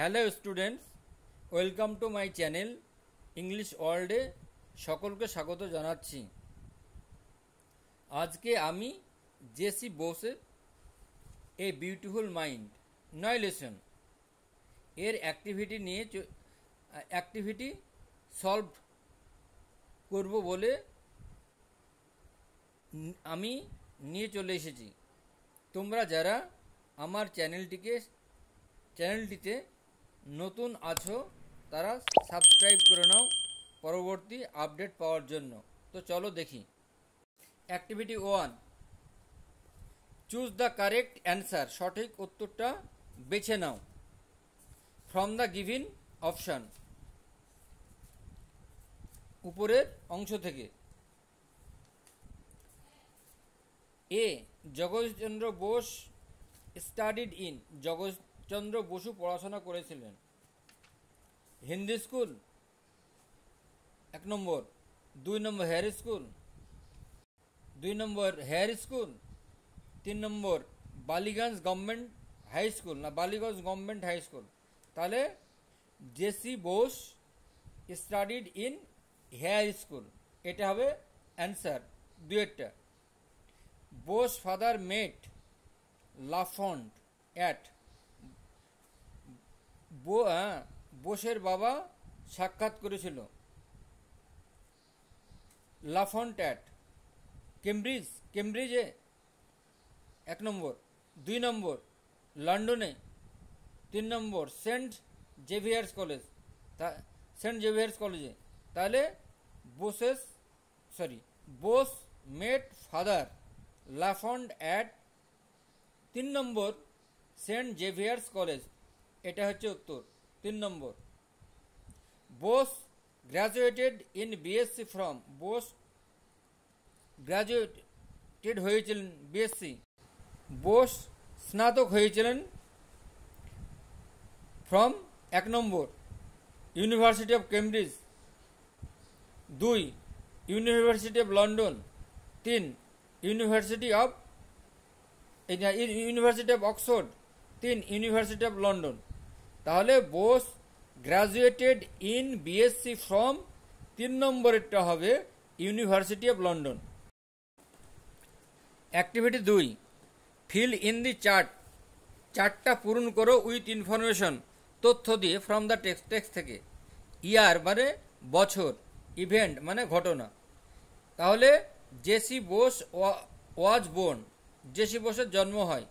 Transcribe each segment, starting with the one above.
Hello students, welcome to my channel English ওয়ার্ল্ডে সকলকে স্বাগত জানাচ্ছি। আজকে আমি জেসি বোসের এ বিউটিফুল মাইন্ড 9 লেসন এর অ্যাক্টিভিটি সলভ করব বলে আমি নিয়ে চলে এসেছি। তোমরা যারা আমার চ্যানেলটিতে নতুন আছো তারা সাবস্ক্রাইব করে নাও পরবর্তী আপডেট পাওয়ার জন্য। তো চলো দেখি। Activity 1, choose the correct answer. সঠিক উত্তরটা বেছে নাও ফ্রম দ্য গিভিন অপশান, উপরের অংশ থেকে। A, Jagadish Chandra Bose studied in. Jagadish Chandra Basu পড়াশোনা করেছিলেন Hindi school 1 number, 2 number Hare school, 2 number Hare school, 3 number Ballygunge government high school না বালিগঞ্জ গভর্নমেন্ট হাই স্কুল। তাহলে J C Bose studied in Hare school, এটা হবে অ্যান্সার দুয়েরটা। Bose father met Lafont at. বোসের বাবা সাক্ষাৎ করেছিল লাফন্ট অ্যাট কেমব্রিজে 1 নম্বর, 2 নম্বর লন্ডনে, 3 নম্বর সেন্ট জেভিয়ার্স কলেজে। তাহলে Bose met father Lafont at 3 number Saint Xavier's college, এটা হচ্ছে উত্তর 3 number. Bose graduated in BSc from. Bose graduated হয়েছিলেন বিএসসি। বোস স্নাতক হয়েছিলেন from 1 number university of Cambridge, 2 university of London, 3 university of Oxford, 3 university of London. তাহলে Bose graduated in BSc from 3 নম্বরেরটা হবে university of London. Activity 2, fill in the চার্টটা পূরণ করো with information, তথ্য দিয়ে ফ্রম দ্য টেক্সট থেকে। ইয়ার মানে বছর, ইভেন্ট মানে ঘটনা। তাহলে J C Bose was born, J C বোসের জন্ম হয়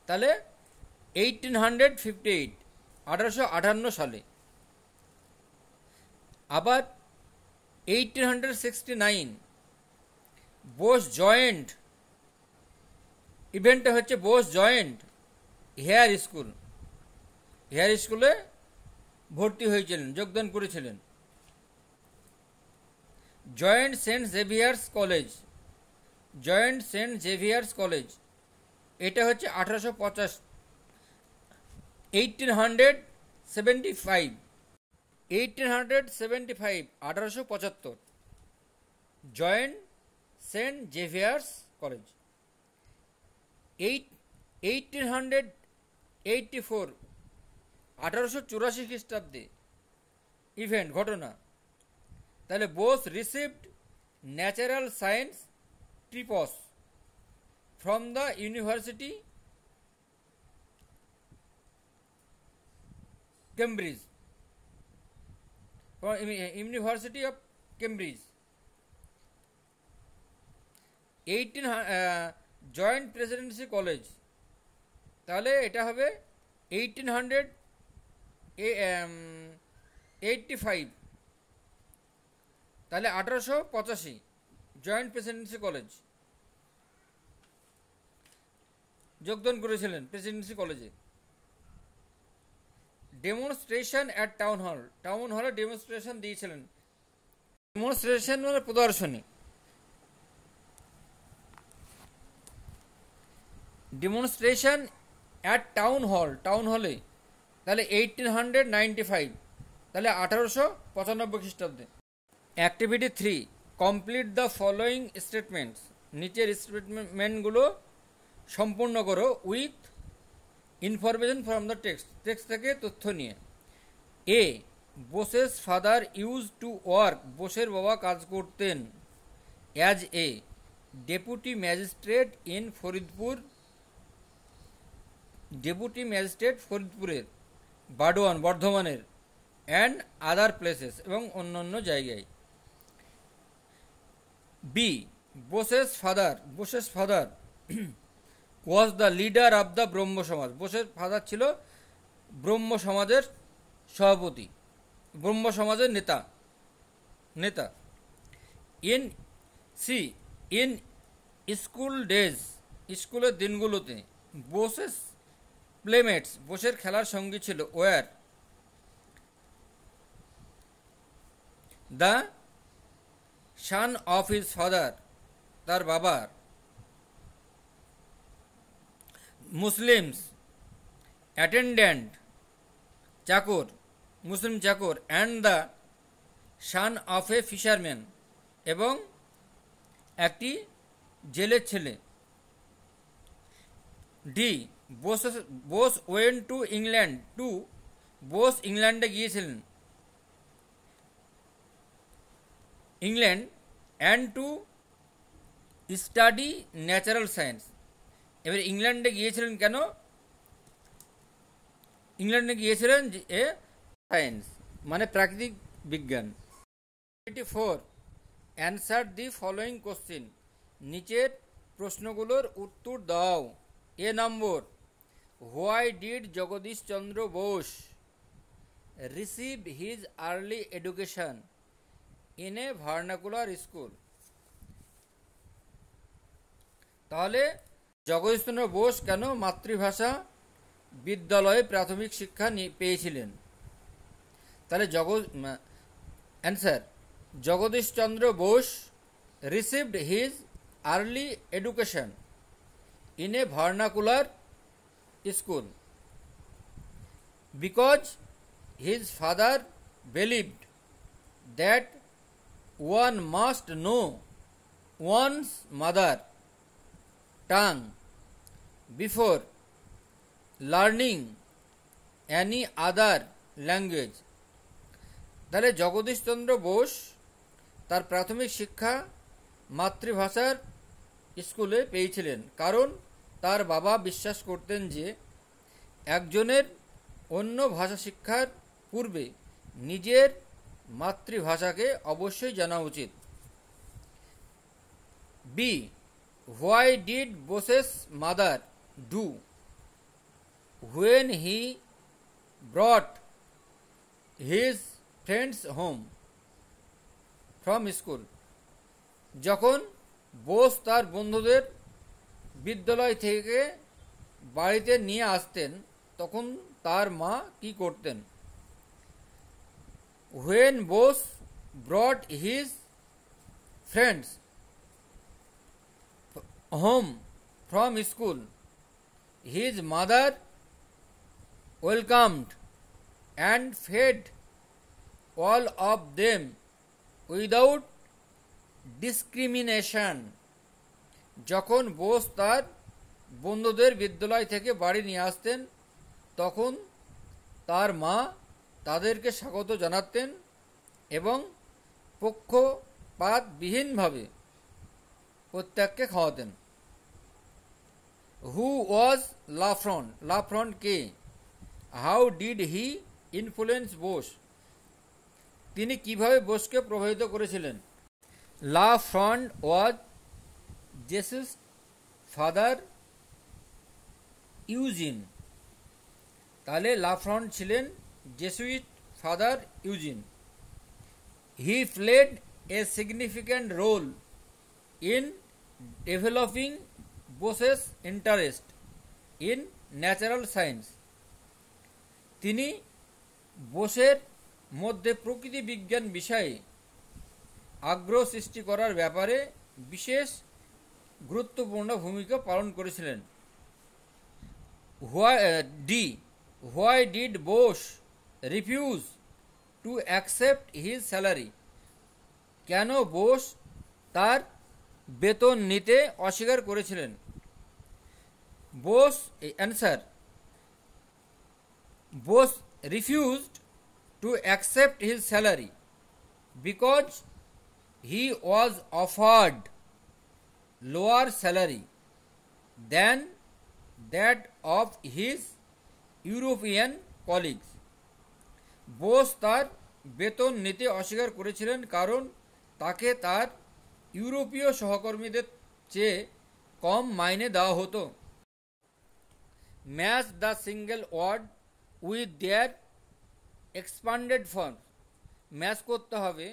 তাহলে 1858 1858 সালে। আবার 1869 বোস জয়েন্ট, ইভেন্টটা হচ্ছে বোস জয়েন্ট হেয়ার স্কুলে ভর্তি হয়েছিলেন, যোগদান করেছিলেন। জয়েন্ট সেন্ট জেভিয়ার্স কলেজ, এটা হচ্ছে 1875 জয়েন্ট সেন্ট জেভিয়ার্স কলেজ। 1884 1884 খ্রিস্টাব্দে ইভেন্ট ঘটনা। তাহলে Bose received natural science TRIPS from the university of Cambridge. Joint Presidency college, তাহলে এটা হবে 1885, তাহলে 1885 জয়েন্ট প্রেসিডেন্সি কলেজ যোগদান করেছিলেন প্রেসিডেন্সি কলেজে। ডেমনস্ট্রেশন অ্যাট টাউন হলে ডেমনস্ট্রেশন দিয়েছিলেন। ডেমনস্ট্রেশন মানে প্রদর্শনী। ডেমনস্ট্রেশন অ্যাট টাউন হলে তাহলে 1895, তাহলে 1895 খ্রিস্টাব্দে। Activity 3, complete the following statements. নিচের স্টেটমেন্টগুলো সম্পূর্ণ করো with information from the text থেকে তথ্য নিয়ে। A Bose's father use to work, বোসের বাবা কাজ করতেন as a deputy magistrate in Faridpur, deputy magistrate ফরিদপুরের, বাডোয়ান বর্ধমানের, অ্যান্ড আদার প্লেসেস এবং অন্যান্য জায়গায়। B Bose's father was the leader of the Brahmo Samaj, বোসের ফাদার ছিল ব্রহ্ম সমাজের সভাপতি, ব্রহ্ম সমাজের নেতা। ইন স্কুল ডেজ, স্কুলের দিনগুলোতে বোসেস প্লেমেটস, বোসের খেলার সঙ্গী ছিল were the son of his father, তার বাবার, মুসলিমস অ্যাটেন্ড্যান্ট, চাকর, মুসলিম চাকর, and the son of a fisherman, এবং একটি জেলের ছেলে। D Bose went to England, Bose ইংল্যান্ডে গিয়েছিলেন, England, and to study natural science. এবার ইংল্যান্ডে গিয়েছিলেন কেন? ইংল্যান্ডে গিয়েছিলেন যে সায়েন্স মানে প্রাকৃতিক বিজ্ঞান। 84 অ্যান্সার দি ফলোয়িং কোশ্চিন, নিচের প্রশ্নগুলোর উত্তর দাও। A number, why did Jagadish Chandra Bose receive his early education in a vernacular school? তাহলে জগদীশচন্দ্র বোস কেন মাতৃভাষা বিদ্যালয়ে প্রাথমিক শিক্ষা পেয়েছিলেন? তাহলে answer, Jagadish Chandra Bose received his early education in a vernacular school because his father believed that one must know one's mother tongue before learning any other language. তাহলে জগদীশচন্দ্র বোস তার প্রাথমিক শিক্ষা মাতৃভাষার স্কুলে পেয়েছিলেন, কারণ তার বাবা বিশ্বাস করতেন যে একজনের অন্য ভাষা শিক্ষার পূর্বে নিজের মাতৃভাষাকে অবশ্যই জানা উচিত। B why did Bose's mother do when he brought his friends home from school? যখন বোস তার বন্ধুদের বিদ্যালয় থেকে বাড়িতে নিয়ে আসতেন তখন তার মা কি করতেন? When Bose brought his friends home from school, his mother welcomed and fed all of them without discrimination. যখন বোস তার বন্ধুদের বিদ্যালয় থেকে বাড়ি নিয়ে আসতেন তখন তার মা তাদেরকে স্বাগত জানাতেন এবং পক্ষপাতবিহীনভাবে প্রত্যেককে খাওয়াতেন। Who was Lafont? লাফ্রন্ট কে? How did he influence Bose? তিনি কিভাবে বোসকে প্রভাবিত করেছিলেন? Lafont was Jesus father Eugene. তাহলে লাফ্রন্ট ছিলেন Jesuit father Eugene. He played a significant role in developing Bose's interest in natural science. তিনি বোসের মধ্যে প্রকৃতি বিজ্ঞান বিষয়ে আগ্রহ সৃষ্টি করার ব্যাপারে বিশেষ গুরুত্বপূর্ণ ভূমিকা পালন করেছিলেন। Why did Bose refuse to accept his salary? কেন বোস তার বেতন নিতে অস্বীকার করেছিলেন? Bose refused to accept his salary because he was offered lower salary than that of his European colleagues. Bose তার বেতন নিতে অস্বীকার করেছিলেন কারণ তাকে তার ইউরোপীয় সহকর্মীদের চেয়ে কম মাইনে দেওয়া হতো। Match the single word with their expanded form. Match করতে হবে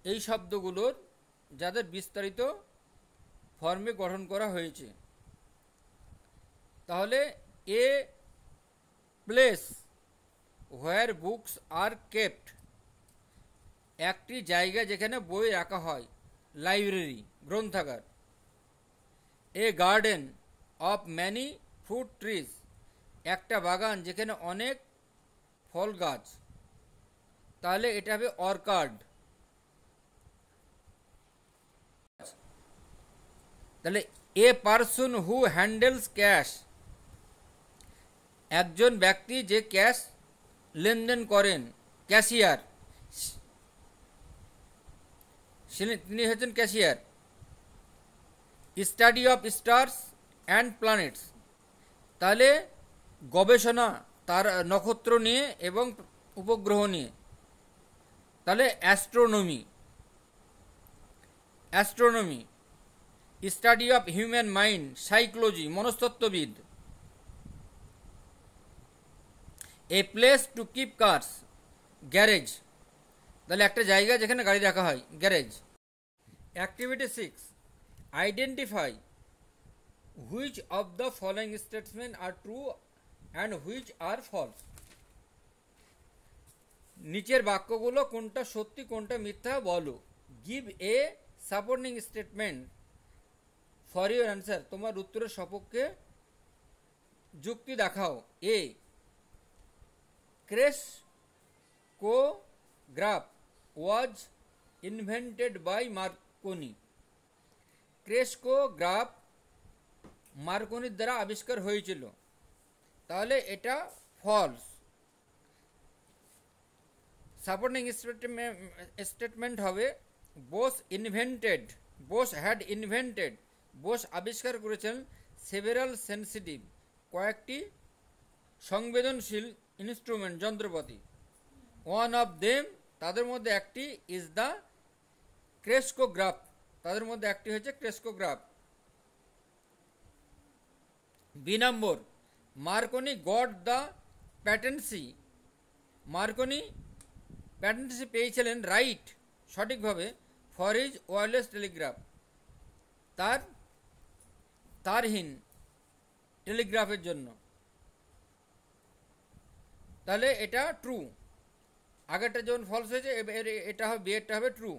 এই শব্দগুলোর যাদের বিস্তারিত ফর্মে গঠন করা হয়েছে। তাহলে a place where books are kept, একটি জায়গা যেখানে বই রাখা হয়, লাইব্রেরি, গ্রন্থাগার। A garden of many fruit trees, একটা বাগান যেখানে অনেক ফল গাছ, তাহলে এটা হবে অর্কার্ড। তাহলে a person who handles cash, একজন ব্যক্তি যে ক্যাশ লেনদেন করেন, ক্যাশিয়ার, তিনি হচ্ছেন cashier. Study of stars and planets, তাহলে গবেষণা তার নক্ষত্র নিয়ে এবং উপগ্রহ নিয়ে, তাহলে astronomy. Astronomy. Study of human mind, psychology, মনস্তত্ত্ববিদ। A place to keep cars, garage, তাহলে একটা জায়গা যেখানে গাড়ি রাখা হয়, garage. Activity 6, identify which of the following statement are true and which are false. নিচের বাক্যগুলো কোনটা সত্যি কোনটা মিথ্যা বলো। Give a supporting statement for your answer, তোমার উত্তরের সপক্ষে যুক্তি দেখাও। A crescograph was invented by Marconi, crescograph মার্কনির দ্বারা আবিষ্কার হয়েছিল, তাহলে এটা ফলস। সাপোর্টিং স্টেটমেন্ট হবে Bose invented, Bose had invented, Bose আবিষ্কার করেছেন সেভারাল সেন্সিটিভ, কয়েকটি সংবেদনশীল ইনস্ট্রুমেন্ট, যন্ত্রপাতি। ওয়ান অফ দেম, তাদের মধ্যে একটি, ইজ দ্য ক্রেস্কোগ্রাফ, তাদের মধ্যে একটি হচ্ছে crescograph. B number, Marconi got the patency, Marconi patency পেয়েছিলেন, রাইট, সঠিকভাবে, ফর হিজ ওয়্যারলেস টেলিগ্রাফ, তার তারহীন টেলিগ্রাফের জন্য, তাহলে এটা ট্রু। আগেরটা যখন ফলস হয়েছে এটা হবে, বিয়েরটা হবে ট্রু।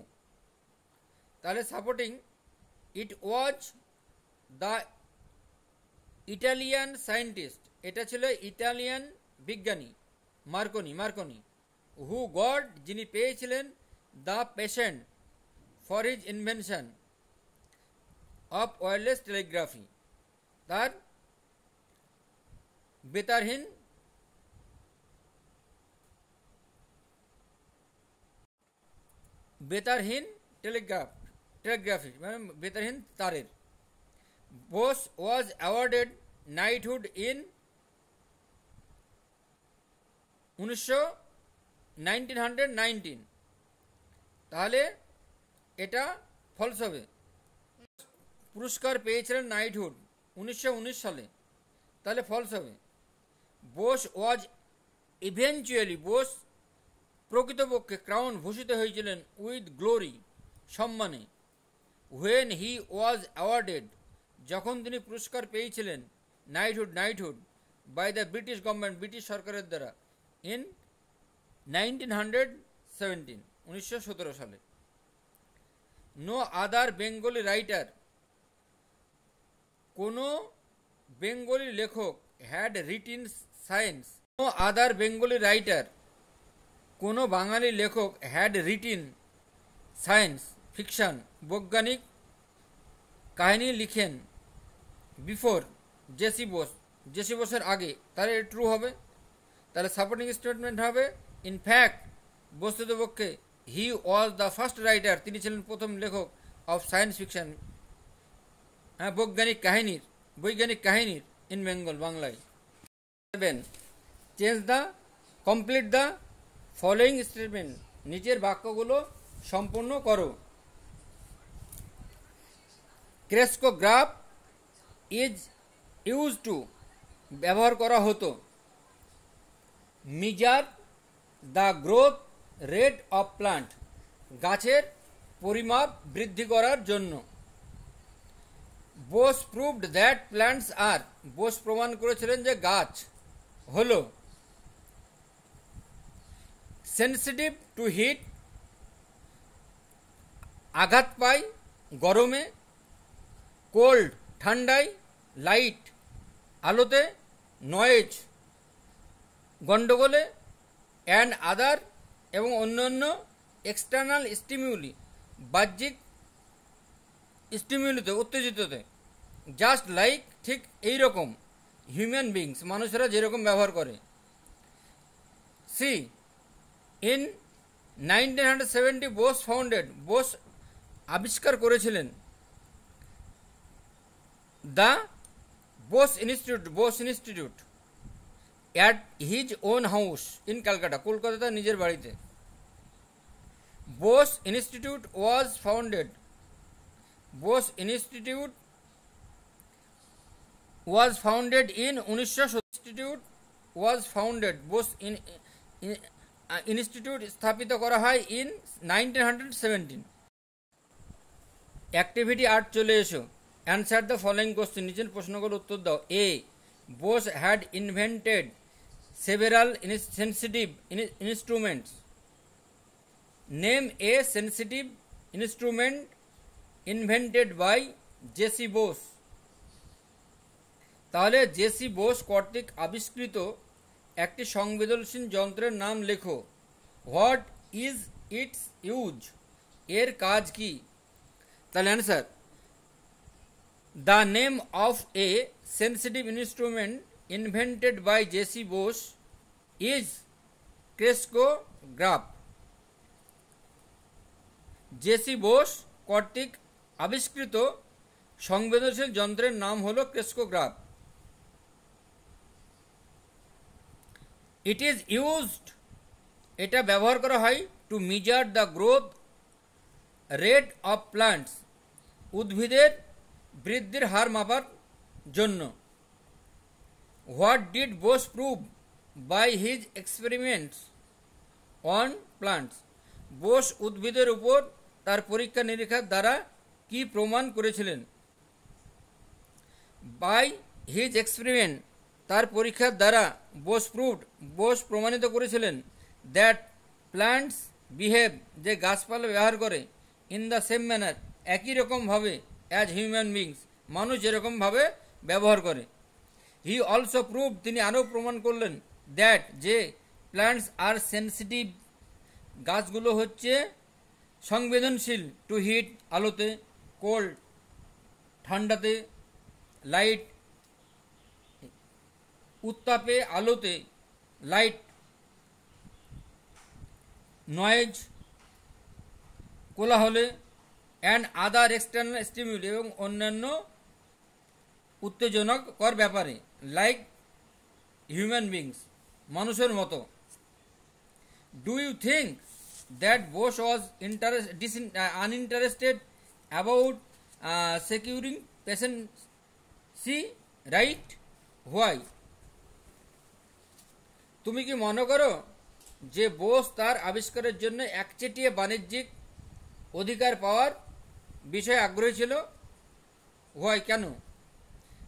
তাহলে supporting, it was the Italian scientist, এটা ছিল ইটালিয়ান বিজ্ঞানী মার্কনি, হু গড, যিনি পেয়েছিলেন, the patent for his invention of wireless telegraphy, তার বেতারহীন টেলিগ্রাফি মানে বেতারহীন তারের। Bose was awarded knighthood in 1919, তাহলে এটা ফলস হবে। পুরস্কার পেয়েছিলেন নাইটহুড 1919 সালে, তাহলে ফলস হবে। বোস ওয়াজ ইভেনচুয়ালি, বোস প্রকৃতপক্ষে ক্রাউন, ভূষিত হয়েছিলেন, উইথ গ্লোরি, সম্মানে। হোয়েন হি ওয়াজ অ্যাওয়ার্ডেড, যখন তিনি পুরস্কার পেয়েছিলেন, knighthood by the British government, British সরকারের দ্বারা, ইন 1917 সালে। নো আদার বেঙ্গলি রাইটার, কোনো বেঙ্গলি লেখক, had written science, no other Bengali writer, কোনো বাঙালি লেখক, হ্যাড রিটিন সায়েন্স ফিকশন, বৈজ্ঞানিক কাহিনী লিখেন, বিফোর জেসি বোসের আগে, তাহলে ট্রু হবে। তাহলে সাপোর্টিং স্টেটমেন্ট হবে ইনফ্যাক্ট বস্তুতপক্ষে he was the first writer, তিনি ছিলেন প্রথম লেখক অফ সায়েন্স ফিকশন, হ্যাঁ বৈজ্ঞানিক কাহিনীর ইন বেঙ্গল, বাংলায়। 7 change the complete the following statement, নিচের বাক্যগুলো সম্পূর্ণ করো। ক্রেস্কোগ্রাফ ইজ ইউজ টু, ব্যবহার করা হতো। Measure the growth rate of plant, গাছের পরিমাপ বৃদ্ধি করার জন্য। বোস প্রুভড দ্যাট প্ল্যান্টস আর, বোস প্রমাণ করেছিলেন যে গাছ হলো সেন্সিটিভ টু হিট, আঘাত পায় গরমে। কোল্ড, ঠান্ডায়। লাইট, আলোতে। নয়েজ, গন্ডগোলে। অ্যান্ড আদার, এবং অন্যান্য। এক্সটার্নাল স্টিমিউলি, বাহ্যিক স্টিমিউলিতে, উত্তেজিততে। জাস্ট লাইক, ঠিক এই রকম। হিউম্যান বিংস, মানুষেরা যেরকম ব্যবহার করে। C in 1970 Bose founded, Bose আবিষ্কার করেছিলেন the Bose institute at his own house in Calcutta, Kolkata তার নিজের বাড়িতে। Bose institute was founded in 1917 was founded, Bose institute স্থাপিত করা হয় ইন 1917। অ্যাক্টিভিটি 8 চলে এসো। অ্যান্সার দ্য ফলোয়িং কোশ্চেন, নিচের প্রশ্নগুলো উত্তর দাও। A, Bose had invented several sensitive instruments. Name a sensitive instrument invented by J C Bose. তাহলে জেসি বোস কর্তৃক আবিষ্কৃত একটি সংবেদনশীল যন্ত্রের নাম লেখো। হোয়াট ইজ ইটস ইউজ, এর কাজ কি? তাহলে answer, the name of a sensitive instrument invented by J C Bose is crescograph. J C Bose কর্তৃক আবিষ্কৃত সংবেদনশীল যন্ত্রের নাম হল ক্রেস্কোগ্রাফ। ইট ইজ ইউজড, এটা ব্যবহার করা হয় to measure the growth rate of plants, উদ্ভিদের বৃদ্ধির হার মাপার জন্য। What did Bose prove by his experiments on plants, Bose উদ্ভিদের উপর তার পরীক্ষা নিরীক্ষার দ্বারা কি প্রমাণ করেছিলেন? বাই হিজ এক্সপেরিমেন্ট, তার পরীক্ষার দ্বারা। বোস প্রুভড, বোস প্রমাণিত করেছিলেন দ্যাট প্ল্যান্টস বিহেভ, যে গাছপালা ব্যবহার করে। ইন দ্য সেম ম্যানার, একই রকমভাবে। অ্যাজ হিউম্যান বিংস, মানুষ যেরকমভাবে ব্যবহার করে। হি অলসো প্রুভড, তিনি আরও প্রমাণ করলেন দ্যাট, যে প্ল্যান্টস আর সেন্সিটিভ, গাছগুলো হচ্ছে সংবেদনশীল। টু হিট, আলোতে। কোল্ড, ঠান্ডাতে। লাইট, উত্তাপে, আলোতে। লাইট, নয়েজ, কোলাহলে। অ্যান্ড আদার এক্সটার্নাল স্টিমিউলি, এবং অন্যান্য উত্তেজনকর ব্যাপারে। লাইক হিউম্যান বিংস, মানুষের মতো। Do you think that Bose was uninterested about securing patency right? Why? তুমি কি মনে করো যে বোস তার আবিষ্কারের জন্য একচেটিয়া বাণিজ্যিক অধিকার পাওয়ার বিষয়ে আগ্রহী ছিল? হোয়াই, কেন?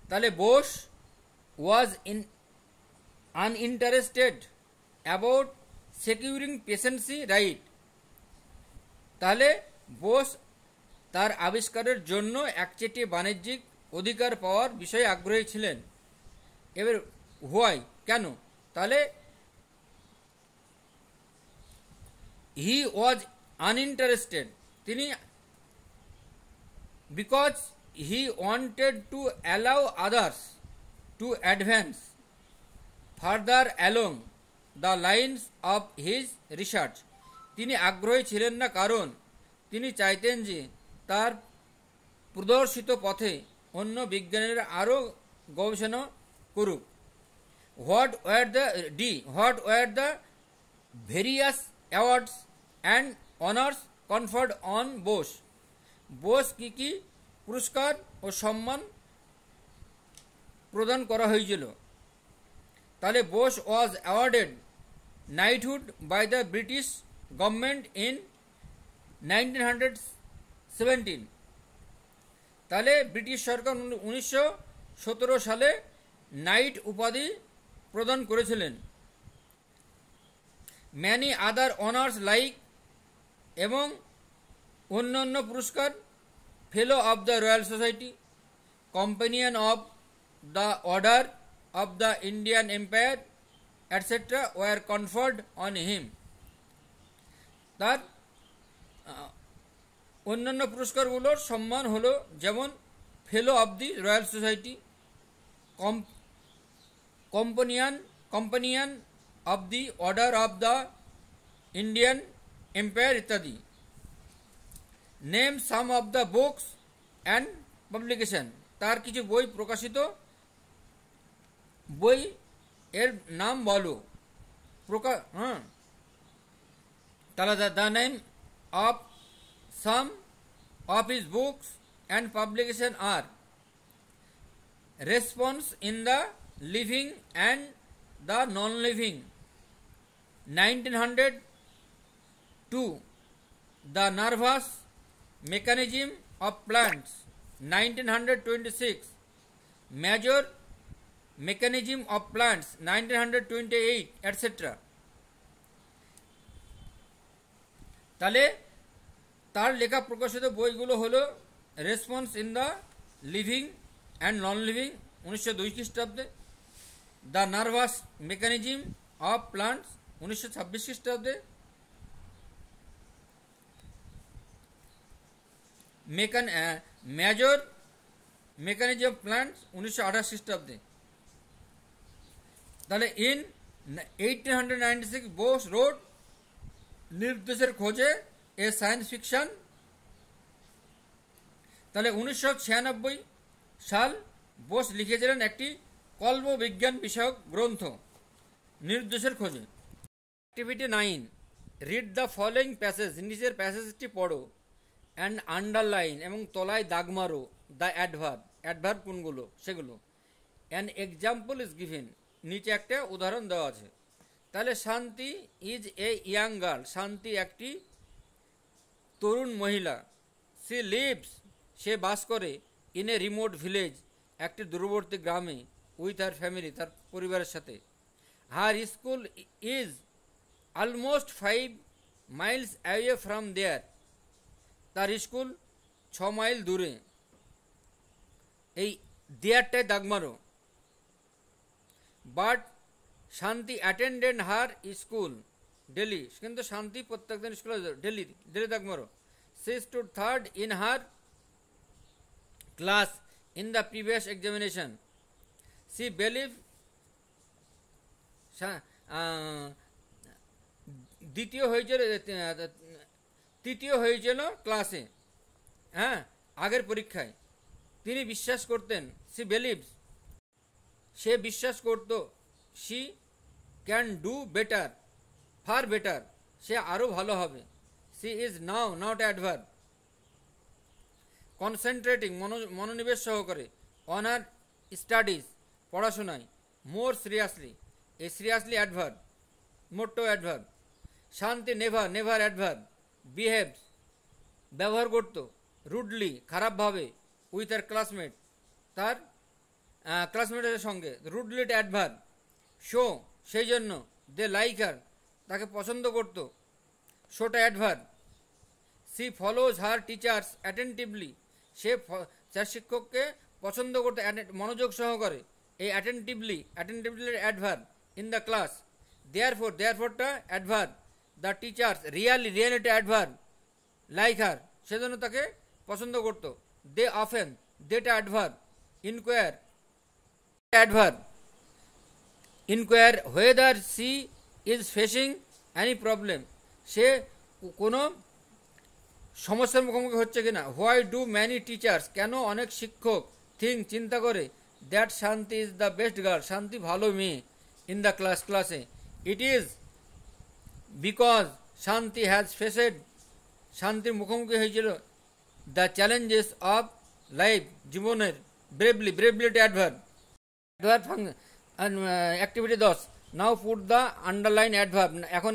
তাহলে Bose was uninterested about securing patency right, তাহলে বোস তার আবিষ্কারের জন্য একচেটিয়া বাণিজ্যিক অধিকার পাওয়ার বিষয়ে আগ্রহী ছিলেন। এবার হোয়াই, কেন? তাহলে হি ওয়াজ আনইন্টারেস্টেড, তিনি because he wanted to allow others to advance further along the lines of his research. তিনি আগ্রহী ছিলেন না কারণ তিনি চাইতেন যে তার প্রদর্শিত পথে অন্য বিজ্ঞানীরা আরও গবেষণা করুক। What were the various awards and honours conferred on Bose. Bose কি কি পুরস্কার ও সম্মান প্রদান করা হয়েছিল? তাহলে Bose was awarded knighthood by the British government in 1917। তাহলে ব্রিটিশ সরকার 1917 সালে নাইট উপাধি প্রদান করেছিলেন। ম্যানি আদার অনার্স লাইক, এবং অন্যান্য পুরস্কার, fellow of the Royal Society, Companion of the Order of the Indian Empire etcetera were conferred on him. তার অন্যান্য পুরস্কারগুলোর সম্মান হলো যেমন fellow of the Royal Society, Companion of the Order of the Indian Empire ইত্যাদি। Name some of the books and publication. তার কিছু বই প্রকাশিত বই এর নাম বলো। তাহলে the name of some of his books and publication are Response in the Living and the Non-Living, 1902, The Nervous Mechanism of Plants, 1926, Major Mechanism of Plants, 1928, etc. তাহলে তার লেখা প্রকাশিত বইগুলো হলো response in the living and non living 1902 খ্রিস্টাব্দে, the nervous mechanism of plants 1926 খ্রিস্টাব্দে, major mechanism of plants 1928 খ্রিস্টাব্দে। তাহলে ইন 1896 বোস রোড নির্দেশের খোঁজে এ সায়েন্স ফিকশন। তাহলে 1996 সাল বোস লিখেছিলেন একটি কল্পবিজ্ঞান বিষয়ক গ্রন্থ নির্দেশের খোঁজে। Activity 9, read the following passage. নিচের প্যাসেজটি পড়ো অ্যান্ড আন্ডারলাইন, এবং তলায় দাগ মারো দ্য অ্যাডভার্ব কোনগুলো সেগুলো। অ্যান এক্সাম্পল ইজ গিভেন, নিচে একটা উদাহরণ দেওয়া আছে। তাহলে শান্তি ইজ এ ইয়াং গার্ল, শান্তি একটি তরুণ মহিলা। সি লিভস, সে বাস করে, ইন এ রিমোট ভিলেজ, একটি দূরবর্তী গ্রামে, উইথ হার ফ্যামিলি, তার পরিবারের সাথে। Her school is almost 5 miles away from there, তার স্কুল 6 মাইল দূরে। এই দেয়ারটায় দাগ মারো। বাট শান্তি অ্যাটেন্ডেড হার স্কুল ডেলি, কিন্তু শান্তি প্রত্যেকদিন স্কুলে ডেলি দাগ মারো। She stood third in her class in the previous examination. She believe, তৃতীয় হয়েছিল ক্লাসে, হ্যাঁ আগের পরীক্ষায়। তিনি বিশ্বাস করতেন, সি বিলিভস, সে বিশ্বাস করত। She can do better, far better, সে আরও ভালো হবে। She is now not adverb. Concentrating, মনোনিবেশ সহকারে। অন আর স্টাডিজ, পড়াশোনায়। মোর সিরিয়াসলি, এ সিরিয়াসলি অ্যাডভার্ব, মোটো adverb. Shanti never adverb. Behaves, ব্যবহার করত। রুডলি, খারাপভাবে। উইথ আর ক্লাসমেট, তার ক্লাসমেটের সঙ্গে। Rudely adverb. শো, সেই জন্য। দে লাইক হার, তাকে পছন্দ করত। শোটা adverb. She follows her teachers attentively, সে তার শিক্ষককে পছন্দ করতে মনোযোগ সহকারে। এই attentively adverb. In the class. দেয়ারফরটা অ্যাডভার্ব। দ্য টিচার্স রিয়েলিটা অ্যাডভার্ব। লাইক হার, সেজন্য তাকে পছন্দ করত। দে অফেন, দেটা adverb. Inquire adverb. Inquire whether she is facing any problem, সে কোনো সমস্যার মুখোমুখি হচ্ছে কিনা। হোয়াই ডু ম্যানি টিচার্স, কেন অনেক শিক্ষক থিঙ্ক চিন্তা করে দ্যাট শান্তি ইজ দ্য বেস্ট গার্ল, শান্তি ভালো মেয়ে, ইন দ্য ক্লাসে। It is because Shanti has faced, শান্তির মুখোমুখি হয়েছিল দ্য চ্যালেঞ্জেস অফ লাইফ, জীবনের, ব্রেভলি, ব্রেভলিটি adverb, activity 10, now put the underline adverb, এখন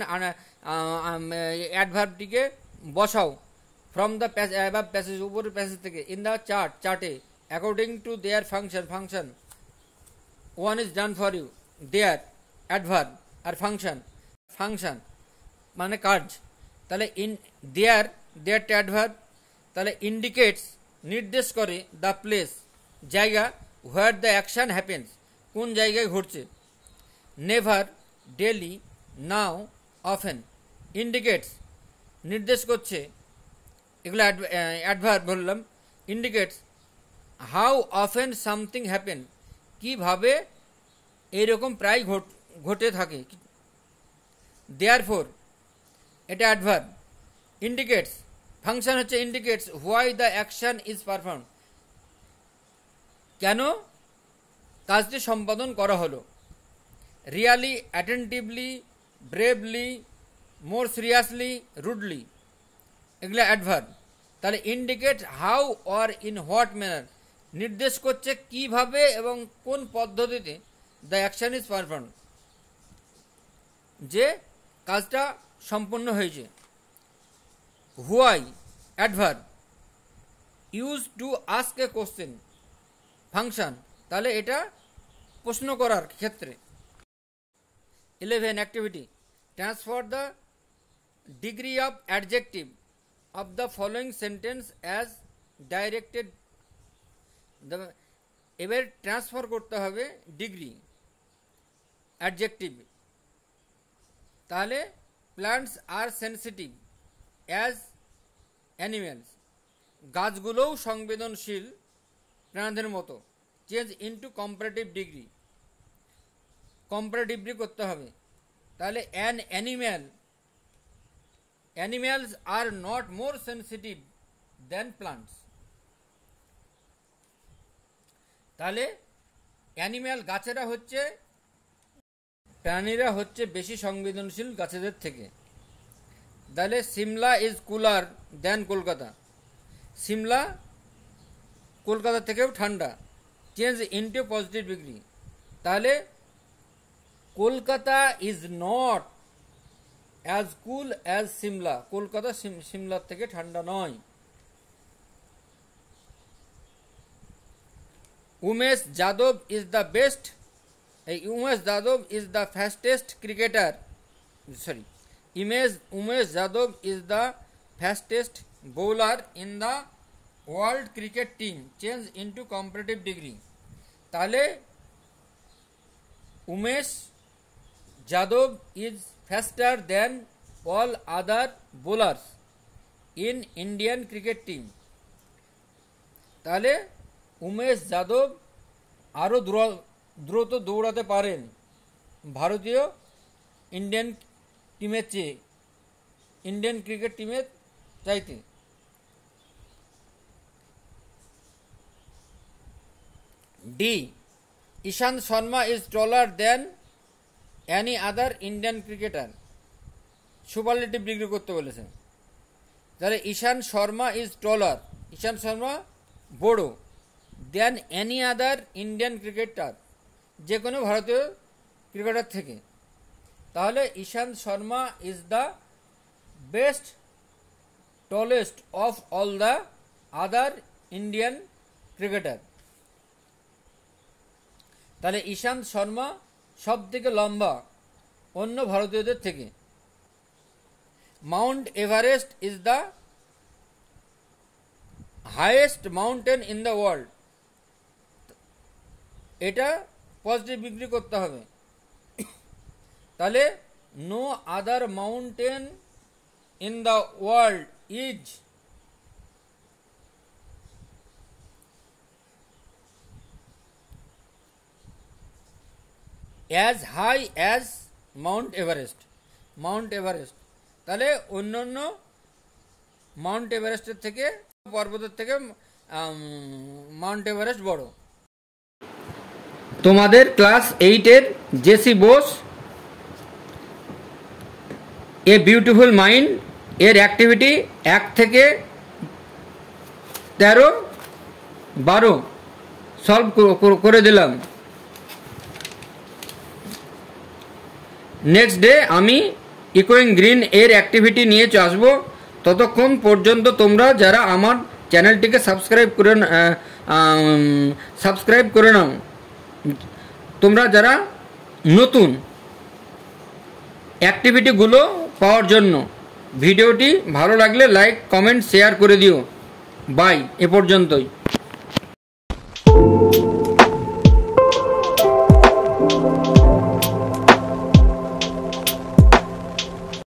অ্যাডভার্বটিকে বসাও ফ্রম দ্য অ্যাবাভ প্যাসেজ, উপরের প্যাসেজ থেকে, ইন দ্য চার্টে, according to their function, one is done for you, their adverb, আর ফাংশন মানে কাজ, তাহলে দেয়ারটা অ্যাডভার্ব, তাহলে ইন্ডিকেটস নির্দেশ করে, দ্য প্লেস জায়গা, হোয়ার দ্য অ্যাকশন হ্যাপেন্স কোন জায়গায় ঘটছে, নেভার, ডেলি, নাও, অফেন। ইন্ডিকেটস নির্দেশ করছে, এগুলো অ্যাডভার্ব বললাম। Indicates how often something happen, কীভাবে এইরকম প্রায় ঘটে থাকে। দেয়ারফোর এটা অ্যাডভার্ব। ইন্ডিকেটস ফাংশন হচ্ছে indicates why the action is perform, কেন কাজটি সম্পাদন করা হলো। রিয়ালি, অ্যাটেন্টিভলি, ব্রেভলি, মোর সিরিয়াসলি, রুডলি, এগুলো অ্যাডভার্ব। তাহলে indicate how or in what manner, নির্দেশ করছে কিভাবে এবং কোন পদ্ধতিতে দ্য অ্যাকশন ইজ পারফর্ম, যে কাজটা সম্পন্ন হয়েছে। Why adverb, use to ask a question function, তাহলে এটা প্রশ্ন করার ক্ষেত্রে। 11 activity, transfer the degree of adjective of the following sentence as directed, এবার ট্রান্সফার করতে হবে ডিগ্রি অ্যাডজেক্টিভ, তাহলে plants are sensitive as animals, গাছগুলোও সংবেদনশীল প্রাণীদের মতো। Change into comparative degree, comparative degree করতে হবে, তাহলে an animals are not more sensitive than plants, তাহলে অ্যানিম্যাল গাছেরা হচ্ছে, প্রাণীরা হচ্ছে বেশি সংবেদনশীল গাছেদের থেকে। তাহলে Shimla is cooler than Kolkata, Shimla Kolkata থেকেও ঠান্ডা। চেঞ্জ ইনটু পজিটিভ ডিগ্রি, তাহলে Kolkata is not as cool as Shimla, Kolkata সিমলার থেকে ঠান্ডা নয়। Umesh Yadav is the best, Umesh Yadav is the fastest cricketer, sorry, Umesh Yadav is the fastest bowler in the world cricket team. Change into comparative degree, তাহলে Umesh Yadav is faster than all other bowlers in Indian cricket team, তাহলে উমেশ যাদব আরও দ্রুত দৌড়াতে পারেন ভারতীয় Indian টিমের চেয়ে, Indian cricket টিমের চাইতে। D, Ishant Sharma is taller than any other Indian cricketer, superlative degree করতে বলেছেন। তাহলে ঈশান্ত শর্মা ইজ টলার, ঈশান্ত শর্মা বড়, than any other Indian cricketer, যে কোনো ভারতীয় ক্রিকেটার থেকে। তাহলে Ishant Sharma is the best tallest of all the other Indian cricketer, তাহলে ঈশান্ত শর্মা সব থেকে লম্বা অন্য ভারতীয়দের থেকে। Mount Everest is the highest mountain in the world, এটা পজিটিভ ডিগ্রি করতে হবে। তাহলে no other mountain in the world is as high as Mount Everest. তাহলে অন্যান্য মাউন্ট এভারেস্টের থেকে, পর্বতের থেকে মাউন্ট এভারেস্ট বড়। তোমাদের ক্লাস 8-এর J C Bose a beautiful mind এর অ্যাক্টিভিটি 1 থেকে 13-12 সলভ করে দিলাম। নেক্সট ডে আমি ইকোয়িং গ্রিন এর অ্যাক্টিভিটি নিয়ে আসবো। ততক্ষণ পর্যন্ত তোমরা যারা আমার চ্যানেলটিকে সাবস্ক্রাইব করে নাও, তোমরা যারা নতুন অ্যাক্টিভিটিগুলো পাওয়ার জন্য। ভিডিওটি ভালো লাগলে লাইক, কমেন্ট, শেয়ার করে দিও। বাই, এ পর্যন্তই।